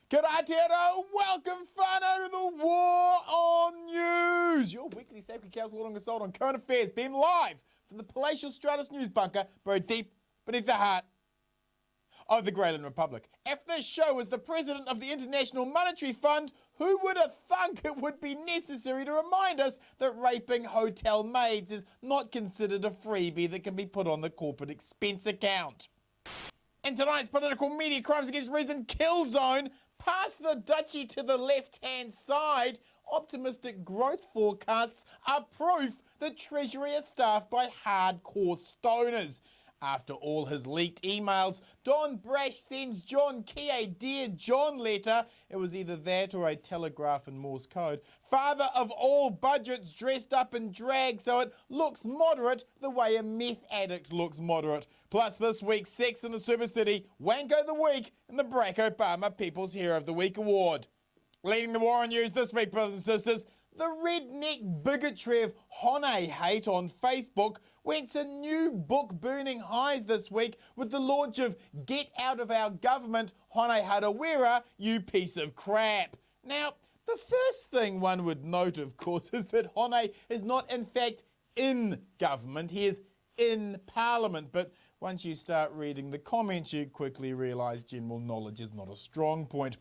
Kia ora Aotearoa, welcome whānau to the War on News, your weekly safety council long assault on current affairs, being live from the palatial Stratus News bunker, buried deep beneath the heart of the Greyland Republic. If this show was the president of the International Monetary Fund, who would have thunk it would be necessary to remind us that raping hotel maids is not considered a freebie that can be put on the corporate expense account? In tonight's political media crimes against reason kill zone, pass the duchy to the left-hand side, optimistic growth forecasts are proof that Treasury is staffed by hardcore stoners. After all his leaked emails, Don Brash sends John Key a Dear John letter. It was either that or a telegraph in Morse code. Father of all budgets dressed up in drag so it looks moderate the way a meth addict looks moderate. Plus this week's Sex in the Super City, Wanko of the Week, and the Barack Obama People's Hero of the Week Award. Leading the war on news this week, brothers and sisters, the redneck bigotry of Hone hate on Facebook went to new book-burning highs this week with the launch of Get Out of Our Government, Hone Harawira, You Piece of Crap. Now, the first thing one would note, of course, is that Hone is not in fact in government, he is in Parliament, but once you start reading the comments, you quickly realise general knowledge is not a strong point.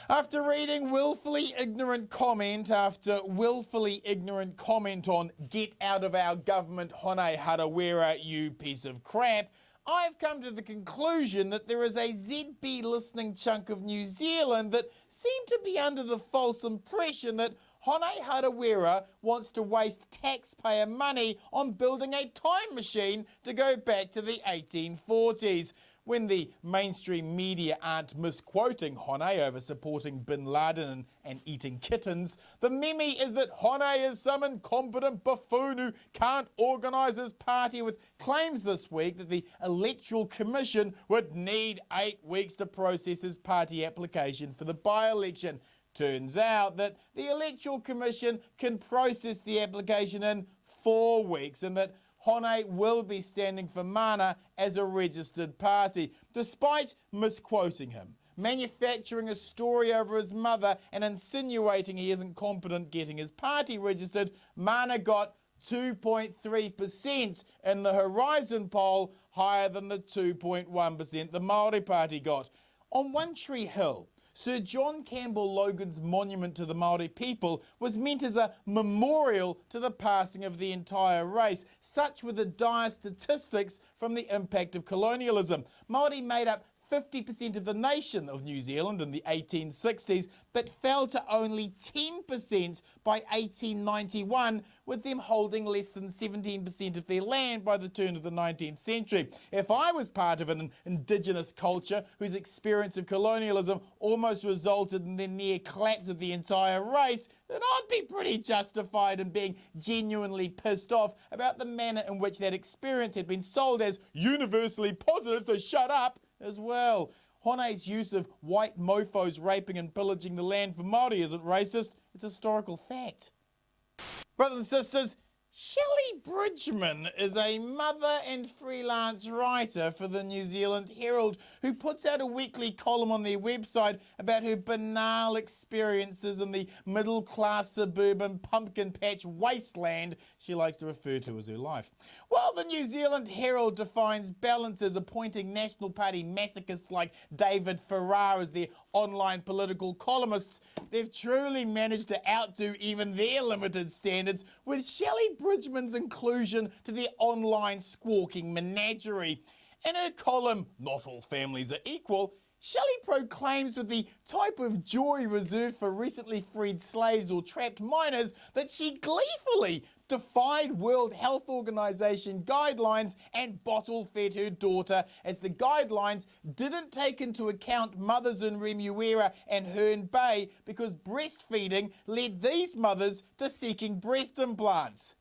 After reading willfully ignorant comment after willfully ignorant comment on Get Out of Our Government, Hone Harawira, You Piece of Crap, I've come to the conclusion that there is a ZB listening chunk of New Zealand that seem to be under the false impression that Hone Harawira wants to waste taxpayer money on building a time machine to go back to the 1840s. When the mainstream media aren't misquoting Hone over supporting Bin Laden and eating kittens, the meme is that Hone is some incompetent buffoon who can't organise his party, with claims this week that the Electoral Commission would need 8 weeks to process his party application for the by-election. Turns out that the Electoral Commission can process the application in 4 weeks, and that Hone will be standing for Mana as a registered party, despite misquoting him, manufacturing a story over his mother and insinuating he isn't competent getting his party registered. Mana got 2.3% in the Horizon poll, higher than the 2.1% the Māori Party got. On One Tree Hill, Sir John Campbell Logan's monument to the Māori people was meant as a memorial to the passing of the entire race. Such were the dire statistics from the impact of colonialism. Māori made up 50% of the nation of New Zealand in the 1860s, but fell to only 10% by 1891, with them holding less than 17% of their land by the turn of the 19th century. If I was part of an indigenous culture whose experience of colonialism almost resulted in the near collapse of the entire race, then I'd be pretty justified in being genuinely pissed off about the manner in which that experience had been sold as universally positive, so shut up, as well. Hone's use of white mofos raping and pillaging the land for Māori isn't racist, it's a historical fact. Brothers and sisters, Shelley Bridgman is a mother and freelance writer for the New Zealand Herald who puts out a weekly column on their website about her banal experiences in the middle-class suburban pumpkin patch wasteland she likes to refer to as her life. While the New Zealand Herald defines balance as appointing National Party masochists like David Farrar as their online political columnists, they've truly managed to outdo even their limited standards with Shelley Bridgman's inclusion to their online squawking menagerie. In her column, Not All Families Are Equal, Shelley proclaims with the type of joy reserved for recently freed slaves or trapped minors that she gleefully defied World Health Organization guidelines and bottle-fed her daughter, as the guidelines didn't take into account mothers in Remuera and Herne Bay because breastfeeding led these mothers to seeking breast implants.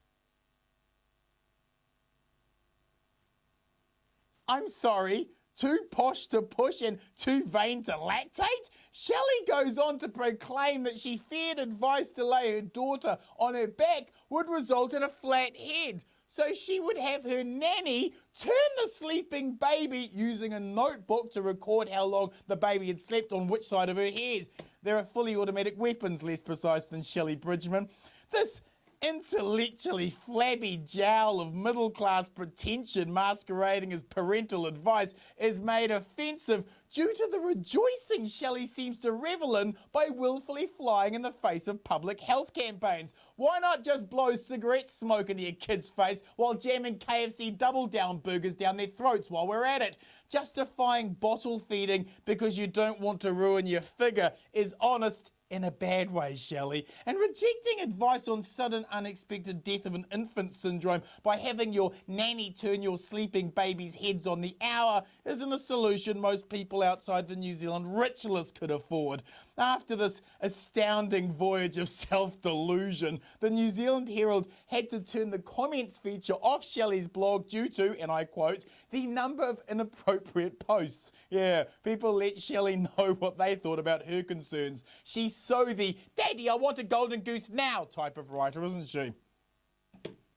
I'm sorry, too posh to push and too vain to lactate? Shelley goes on to proclaim that she feared advice to lay her daughter on her back would result in a flat head. so she would have her nanny turn the sleeping baby using a notebook to record how long the baby had slept on which side of her head. There are fully automatic weapons less precise than Shelley Bridgman. This intellectually flabby jowl of middle-class pretension masquerading as parental advice is made offensive due to the rejoicing Shelley seems to revel in by willfully flying in the face of public health campaigns. Why not just blow cigarette smoke into your kid's face while jamming KFC Double Down burgers down their throats while we're at it? Justifying bottle feeding because you don't want to ruin your figure is honest in a bad way, Shelley. And rejecting advice on sudden unexpected death of an infant syndrome by having your nanny turn your sleeping baby's heads on the hour isn't a solution most people outside the New Zealand ritualists could afford. After this astounding voyage of self-delusion, the New Zealand Herald had to turn the comments feature off Shelley's blog due to, and I quote, the number of inappropriate posts. Yeah, people let Shelley know what they thought about her concerns. She's so the "Daddy, I want a golden goose now" type of writer, isn't she?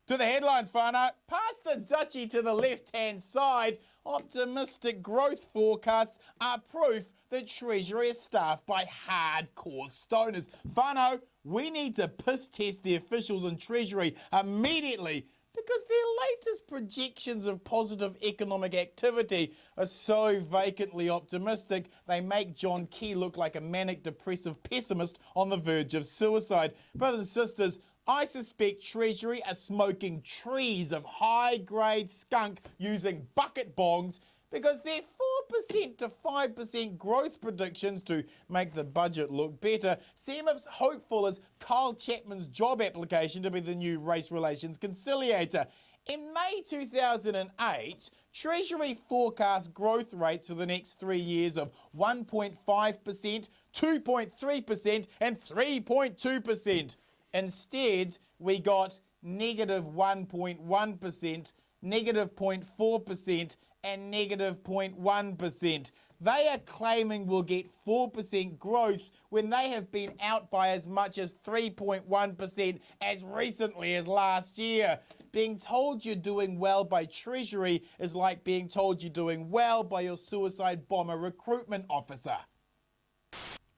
To the headlines, whānau. Past the duchy to the left-hand side, optimistic growth forecasts are proof the Treasury is staffed by hardcore stoners. Whānau, we need to piss test the officials in Treasury immediately because their latest projections of positive economic activity are so vacantly optimistic they make John Key look like a manic depressive pessimist on the verge of suicide. Brothers and sisters, I suspect Treasury are smoking trees of high-grade skunk using bucket bongs because their 4% to 5% growth predictions to make the budget look better seem as hopeful as Kyle Chapman's job application to be the new race relations conciliator. In May 2008, Treasury forecast growth rates for the next 3 years of 1.5%, 2.3% and 3.2%. Instead, we got negative 1.1%, negative 0.4%, and negative 0.1%. They are claiming we'll get 4% growth when they have been out by as much as 3.1% as recently as last year. Being told you're doing well by Treasury is like being told you're doing well by your suicide bomber recruitment officer.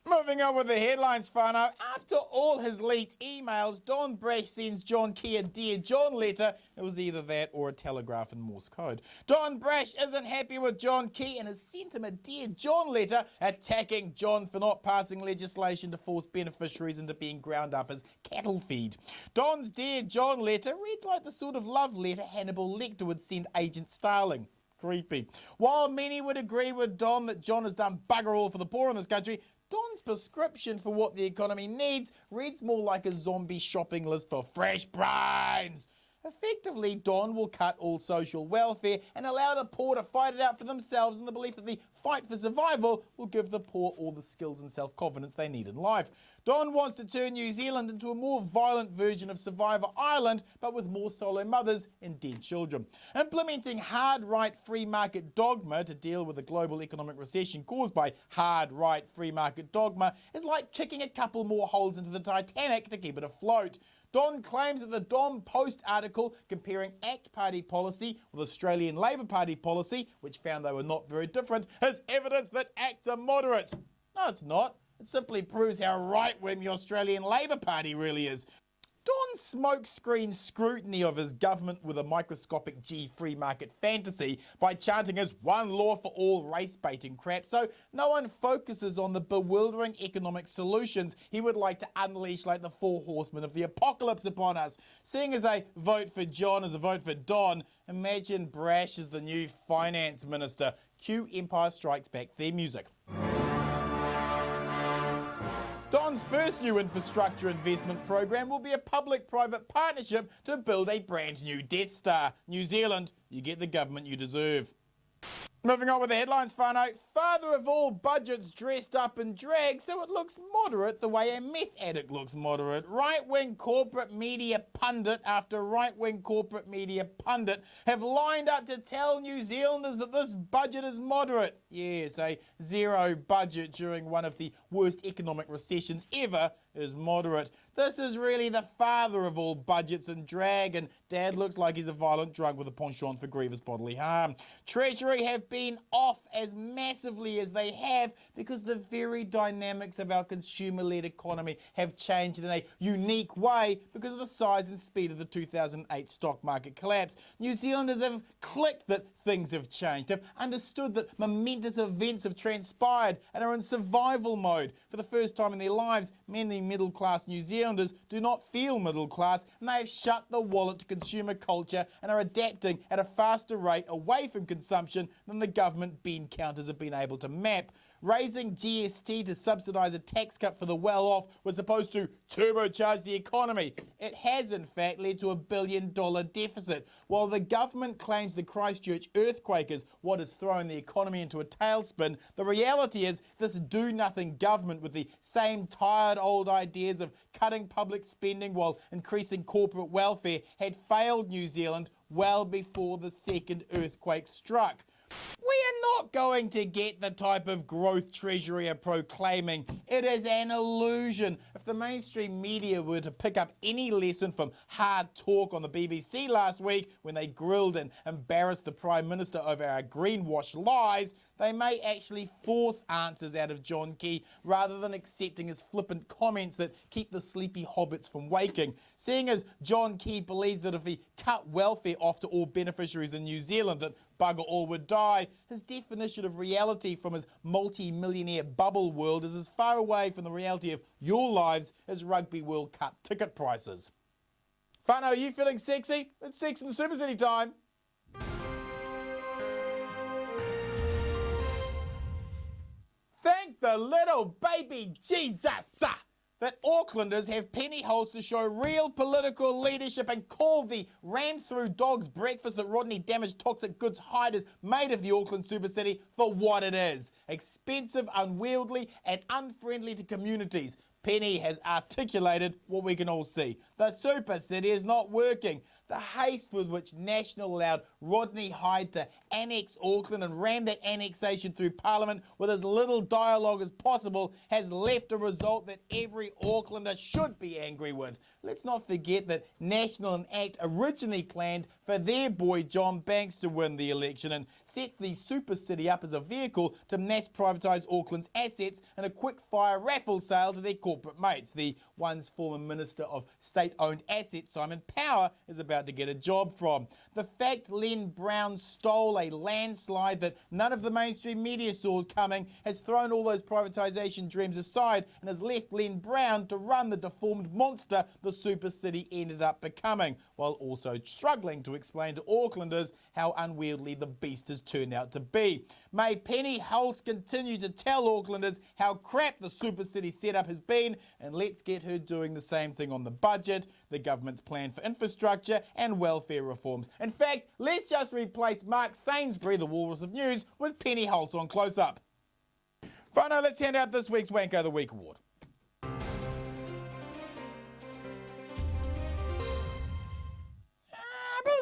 Moving on with the headlines, whānau. After all his leaked emails, Don Brash sends John Key a Dear John letter. It was either that or a telegraph in Morse code. Don Brash isn't happy with John Key and has sent him a Dear John letter attacking John for not passing legislation to force beneficiaries into being ground up as cattle feed. Don's Dear John letter reads like the sort of love letter Hannibal Lecter would send Agent Starling. Creepy. While many would agree with Don that John has done bugger all for the poor in this country, Don's prescription for what the economy needs reads more like a zombie shopping list for fresh brains. Effectively, Don will cut all social welfare and allow the poor to fight it out for themselves in the belief that the fight for survival will give the poor all the skills and self-confidence they need in life. Don wants to turn New Zealand into a more violent version of Survivor Island, but with more solo mothers and dead children. Implementing hard right free market dogma to deal with the global economic recession caused by hard right free market dogma is like kicking a couple more holes into the Titanic to keep it afloat. Don claims that the Don Post article comparing ACT Party policy with Australian Labor Party policy, which found they were not very different, is evidence that ACT are moderate. No, it's not. It simply proves how right-wing the Australian Labor Party really is. Don's smokescreen scrutiny of his government with a microscopic G free market fantasy by chanting his one law for all race baiting crap, so no one focuses on the bewildering economic solutions he would like to unleash like the four horsemen of the apocalypse upon us. Seeing as a vote for John is a vote for Don, imagine Brash as the new finance minister. Cue Empire Strikes Back theme music. Don's first new infrastructure investment program will be a public-private partnership to build a brand new Death Star. New Zealand, you get the government you deserve. Moving on with the headlines, whānau. Father of all budgets dressed up in drag so it looks moderate the way a meth addict looks moderate. Right-wing corporate media pundit after right-wing corporate media pundit have lined up to tell New Zealanders that this budget is moderate. Yes, a zero budget during one of the worst economic recessions ever is moderate. This is really the father of all budgets and drag, and Dad looks like he's a violent drunk with a penchant for grievous bodily harm. Treasury have been off as massively as they have because the very dynamics of our consumer-led economy have changed in a unique way because of the size and speed of the 2008 stock market collapse. New Zealanders have clicked that things have changed, have understood that momentous events have transpired and are in survival mode. For the first time in their lives, many middle-class New Zealanders do not feel middle class, and they have shut the wallet to consumer culture and are adapting at a faster rate away from consumption than the government bean counters have been able to map. Raising GST to subsidise a tax cut for the well-off was supposed to turbocharge the economy. It has, in fact, led to $1 billion deficit. While the government claims the Christchurch earthquake is what has thrown the economy into a tailspin, the reality is this do-nothing government with the same tired old ideas of cutting public spending while increasing corporate welfare had failed New Zealand well before the second earthquake struck. We are not going to get the type of growth Treasury are proclaiming. It is an illusion. If the mainstream media were to pick up any lesson from hard talk on the BBC last week when they grilled and embarrassed the Prime Minister over our greenwash lies, they may actually force answers out of John Key rather than accepting his flippant comments that keep the sleepy hobbits from waking. Seeing as John Key believes that if he cut welfare off to all beneficiaries in New Zealand that bugger all would die, his definition of reality from his multi-millionaire bubble world is as far away from the reality of your lives as Rugby World Cup ticket prices. Whānau, are you feeling sexy? It's Sex and the Super City time. Thank the little baby Jesus that Aucklanders have penny holes to show real political leadership and call the ram-through dog's breakfast that Rodney damaged toxic goods hiders made of the Auckland Super City for what it is: expensive, unwieldy and unfriendly to communities. Penny has articulated what we can all see. The Super City is not working. The haste with which National allowed Rodney Hyde to annex Auckland and ram that annexation through Parliament with as little dialogue as possible has left a result that every Aucklander should be angry with. Let's not forget that National and ACT originally planned for their boy John Banks to win the election and set the Super City up as a vehicle to mass privatise Auckland's assets in a quick-fire raffle sale to their corporate mates. The once former Minister of State-Owned Assets, Simon Power, is about to get a job from. The fact Len Brown stole a landslide that none of the mainstream media saw coming has thrown all those privatisation dreams aside and has left Len Brown to run the deformed monster the Super City ended up becoming, while also struggling to explain to Aucklanders how unwieldy the beast has turned out to be. May Penny Hulse continue to tell Aucklanders how crap the Super City setup has been, and let's get her doing the same thing on the budget, the government's plan for infrastructure and welfare reforms. In fact, let's just replace Mark Sainsbury, the Walrus of News, with Penny Hulse on Close Up. Whānau, let's hand out this week's Wanko of the Week award.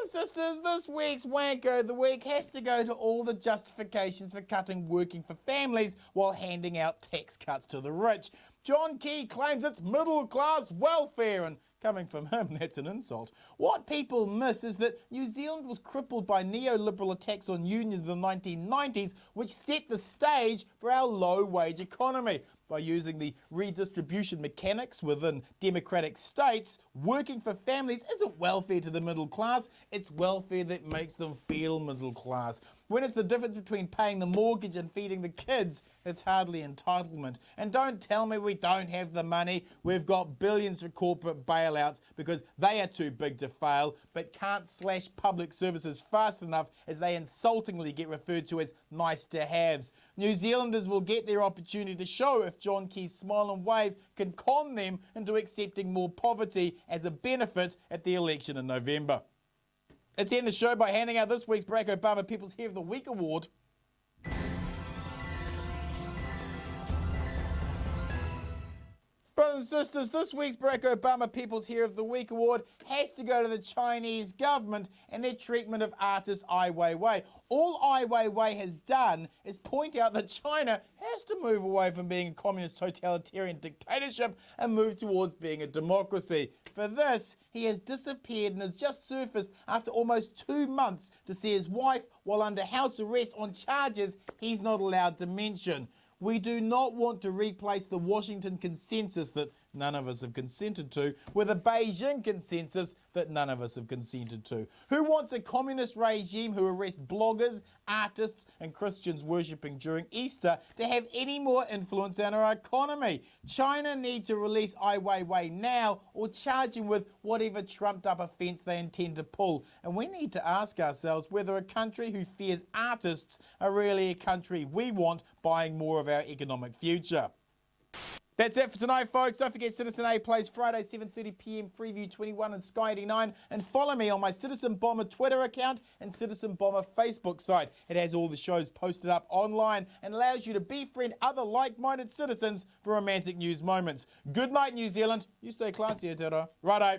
Sisters, this week's Wanko of the Week has to go to all the justifications for cutting working for families while handing out tax cuts to the rich. John Key claims it's middle-class welfare, and coming from him, that's an insult. What people miss is that New Zealand was crippled by neoliberal attacks on unions in the 1990s, which set the stage for our low-wage economy. By using the redistribution mechanics within democratic states, working for families isn't welfare to the middle class, it's welfare that makes them feel middle class. When it's the difference between paying the mortgage and feeding the kids, it's hardly entitlement. And don't tell me we don't have the money. We've got billions for corporate bailouts because they are too big to fail, but can't slash public services fast enough as they insultingly get referred to as nice to haves. New Zealanders will get their opportunity to show if John Key's smile and wave can con them into accepting more poverty as a benefit at the election in November. Let's end the show by handing out this week's Barack Obama People's Hair of the Week award. Brothers and sisters, this week's Barack Obama People's Hero of the Week award has to go to the Chinese government and their treatment of artist Ai Weiwei. All Ai Weiwei has done is point out that China has to move away from being a communist totalitarian dictatorship and move towards being a democracy. For this, he has disappeared and has just surfaced after almost 2 months to see his wife while under house arrest on charges he's not allowed to mention. We do not want to replace the Washington consensus that none of us have consented to with a Beijing consensus that none of us have consented to. Who wants a communist regime who arrests bloggers, artists and Christians worshipping during Easter to have any more influence on our economy? China need to release Ai Weiwei now or charge him with whatever trumped up offence they intend to pull. And we need to ask ourselves whether a country who fears artists are really a country we want buying more of our economic future. That's it for tonight, folks. Don't forget Citizen A plays Friday, 7:30 p.m, Freeview 21 and Sky 89. And follow me on my Citizen Bomber Twitter account and Citizen Bomber Facebook site. It has all the shows posted up online and allows you to befriend other like-minded citizens for romantic news moments. Good night, New Zealand. You stay classy, Aotearoa. Righto.